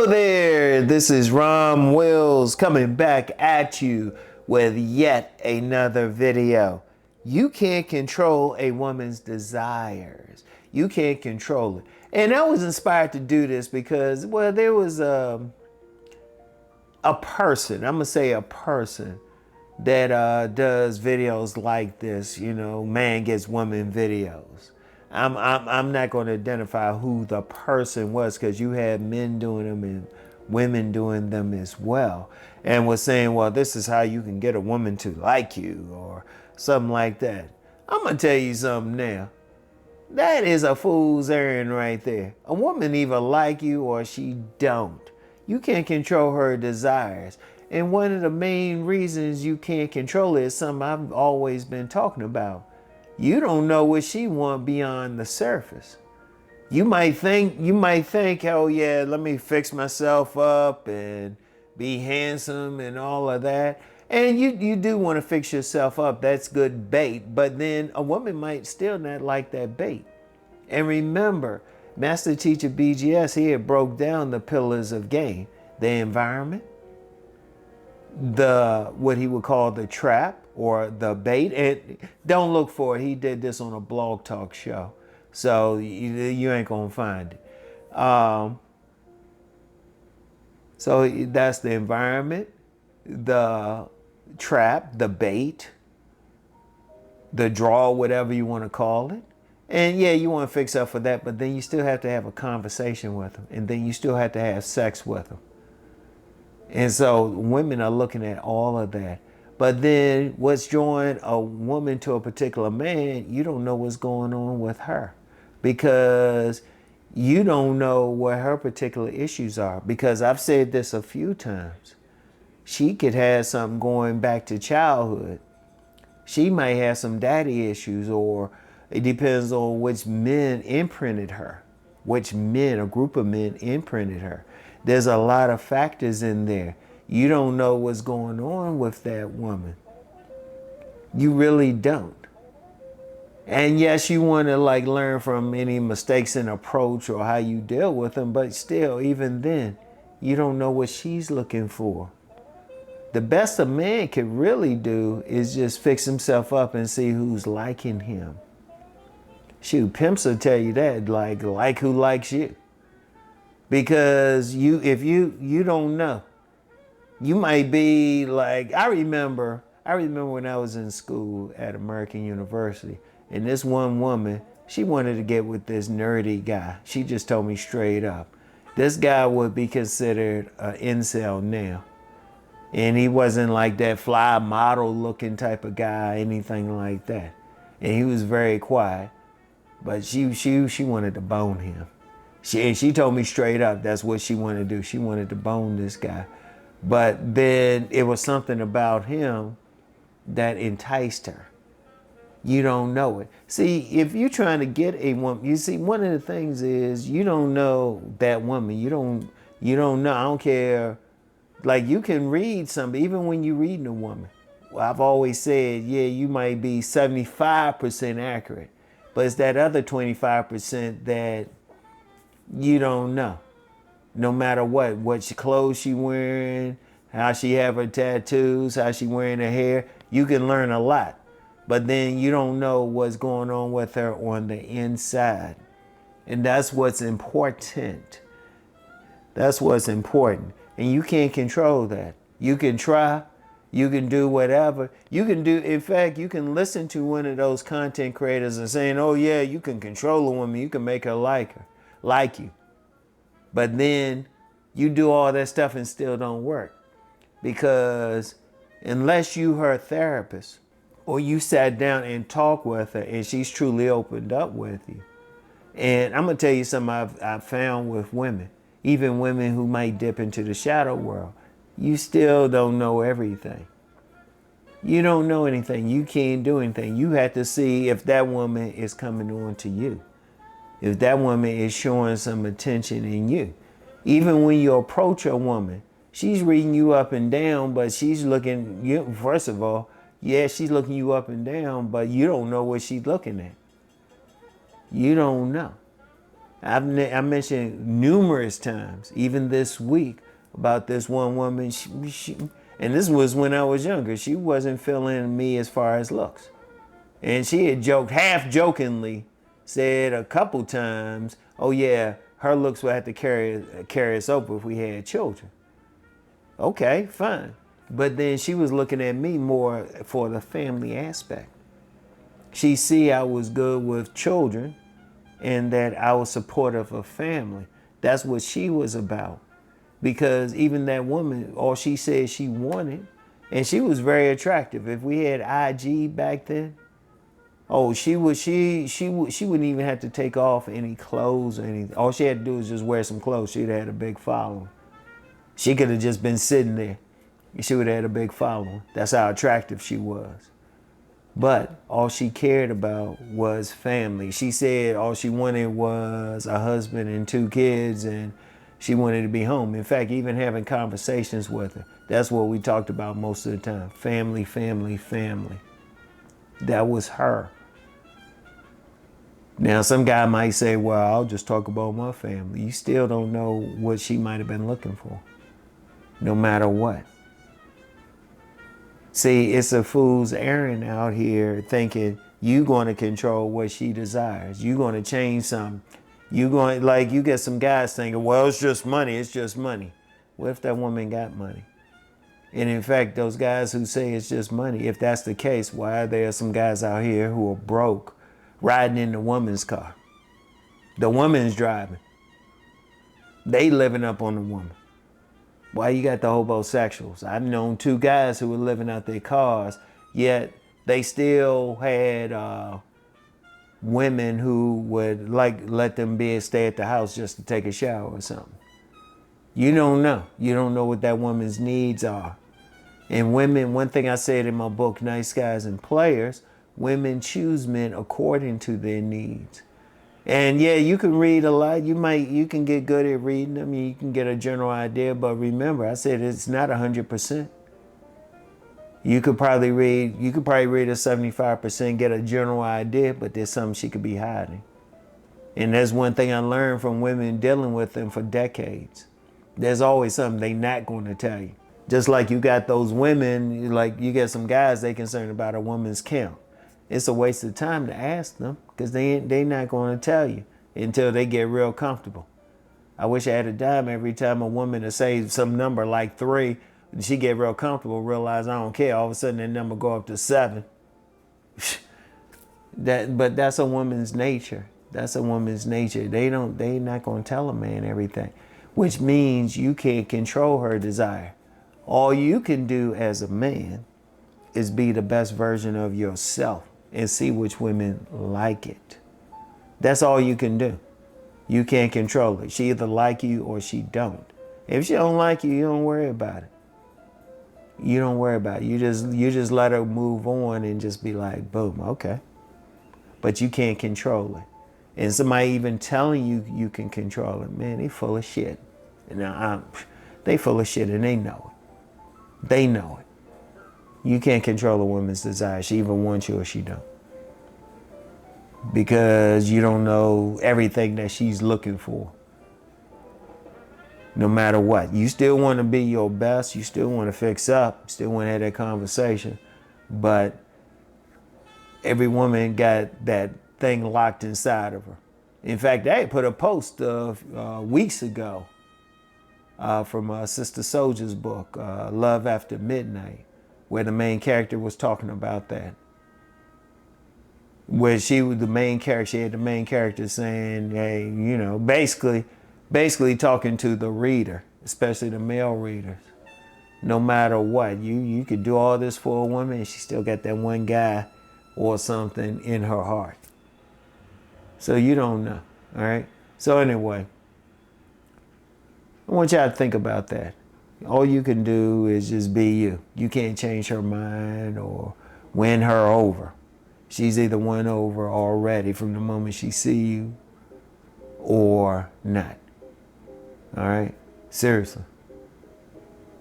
Hello there, this is RomWills coming back at you with yet another video. You can't control a woman's desires. You can't control it. And I was inspired to do this because, well, there was a person, I'm gonna say a person, that does videos like this, you know, man gets woman videos. I'm not going to identify who the person was because you had men doing them and women doing them as well, and was saying, well, this is how you can get a woman to like you or something like that. I'm going to tell you something now. That is a fool's errand right there. A woman either like you or she don't. You can't control her desires. And one of the main reasons you can't control it is something I've always been talking about. You don't know what she wants beyond the surface. You might think, oh yeah, let me fix myself up and be handsome and all of that. And you do want to fix yourself up. That's good bait. But then a woman might still not like that bait. And remember, Master Teacher BGS, he had broke down the pillars of game. The environment, what he would call the trap or the bait. And don't look for it. He did this on a blog talk show. So you ain't going to find it. So that's the environment, the trap, the bait, the draw, whatever you want to call it. And yeah, you want to fix up for that, but then you still have to have a conversation with them. And then you still have to have sex with them. And so women are looking at all of that. But then what's drawing a woman to a particular man, you don't know what's going on with her because you don't know what her particular issues are. Because I've said this a few times. She could have something going back to childhood. She might have some daddy issues, or it depends on which men imprinted her, which men, a group of men imprinted her. There's a lot of factors in there. You don't know what's going on with that woman. You really don't. And yes, you want to like learn from any mistakes in approach or how you deal with them, but still, even then, you don't know what she's looking for. The best a man could really do is just fix himself up and see who's liking him. Shoot, pimps will tell you that, like who likes you. Because if you don't know, you might be like, I remember when I was in school at American University, and this one woman, she wanted to get with this nerdy guy. She just told me straight up, this guy would be considered an incel now. And he wasn't like that fly model looking type of guy, anything like that. And he was very quiet, but she wanted to bone him. She told me straight up that's what she wanted to do. She wanted to bone this guy. But then it was something about him that enticed her. You don't know it. See, if you're trying to get a woman, you see, one of the things is you don't know that woman. You don't know. I don't care. Like, you can read something, even when you're reading a woman. Well, I've always said, yeah, you might be 75% accurate, but it's that other 25% that you don't know. No matter what clothes she wearing, how she have her tattoos, how she wearing her hair, you can learn a lot. But then you don't know what's going on with her on the inside. And that's what's important. That's what's important. And you can't control that. You can try, you can do whatever. You can do, in fact, you can listen to one of those content creators and saying, oh yeah, you can control a woman, you can make her like you. But then you do all that stuff and still don't work. Because unless you her therapist or you sat down and talked with her and she's truly opened up with you. And I'm going to tell you something I've found with women, even women who might dip into the shadow world, you still don't know everything. You don't know anything. You can't do anything. You have to see if that woman is coming on to you. If that woman is showing some attention in you. Even when you approach a woman, she's reading you up and down, but she's looking, first of all, yeah, she's looking you up and down, but you don't know what she's looking at. You don't know. I mentioned numerous times, even this week, about this one woman. And this was when I was younger. She wasn't feeling me as far as looks. And she had joked, half jokingly, said a couple times, oh yeah, her looks would have to carry us over if we had children. Okay, fine. But then she was looking at me more for the family aspect. She see I was good with children and that I was supportive of family. That's what she was about. Because even that woman, all she said she wanted, and she was very attractive. If we had IG back then, oh, she wouldn't even have to take off any clothes or anything. All she had to do was just wear some clothes. She'd have had a big following. She could have just been sitting there. She would have had a big following. That's how attractive she was. But all she cared about was family. She said all she wanted was a husband and 2 kids, and she wanted to be home. In fact, even having conversations with her, that's what we talked about most of the time. Family, family, family. That was her. Now, some guy might say, well, I'll just talk about my family. You still don't know what she might have been looking for, no matter what. See, it's a fool's errand out here thinking you're going to control what she desires. You're going to change something. You get some guys thinking, well, it's just money. It's just money. What if that woman got money? And in fact, those guys who say it's just money, if that's the case, why are there some guys out here who are broke riding in the woman's car? The woman's driving. They living up on the woman. Why you got the homosexuals? I've known 2 guys who were living out their cars, yet they still had women who would let them stay at the house just to take a shower or something. You don't know. You don't know what that woman's needs are. And women, one thing I said in my book, Nice Guys and Players, women choose men according to their needs. And yeah, you can read a lot. You can get good at reading them. You can get a general idea. But remember, I said it's not 100%. You could probably read a 75%, get a general idea, but there's something she could be hiding. And that's one thing I learned from women dealing with them for decades. There's always something they're not going to tell you. Just like you got those women, like you get some guys, they concerned about a woman's count. It's a waste of time to ask them because they not going to tell you until they get real comfortable. I wish I had a dime every time a woman to say some number like 3, and she get real comfortable, realize I don't care. All of a sudden that number go up to 7. But that's a woman's nature. That's a woman's nature. They not going to tell a man everything, which means you can't control her desire. All you can do as a man is be the best version of yourself and see which women like it. That's all you can do. You can't control it. She either like you or she don't. If she don't like you, you don't worry about it. You don't worry about it. You just let her move on and just be like, boom, okay. But you can't control it. And somebody even telling you you can control it, man, they full of shit. And they full of shit and they know it. They know it. You can't control a woman's desire. She either wants you or she don't. Because you don't know everything that she's looking for. No matter what. You still want to be your best. You still want to fix up. Still want to have that conversation. But every woman got that thing locked inside of her. In fact, I put a post weeks ago from Sister Soldier's book, Love After Midnight, where the main character was talking about that. Where she was the main character, she had the main character saying, hey, you know, basically talking to the reader, especially the male readers. No matter what, you could do all this for a woman and she still got that one guy or something in her heart. So you don't know, all right? So anyway, I want y'all to think about that. All you can do is just be you. You can't change her mind or win her over. She's either won over already from the moment she see you or not. All right? Seriously.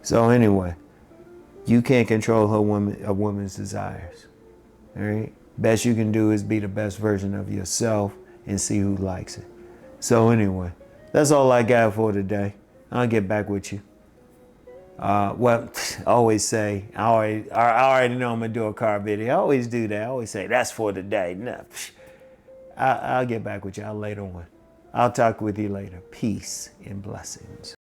So anyway, you can't control a woman's desires. All right? Best you can do is be the best version of yourself and see who likes it. So anyway, that's all I got for today. I'll get back with you. Well, I always say, I already know I'm going to do a car video. I always do that. I always say, that's for today. No, I'll get back with y'all later on. I'll talk with you later. Peace and blessings.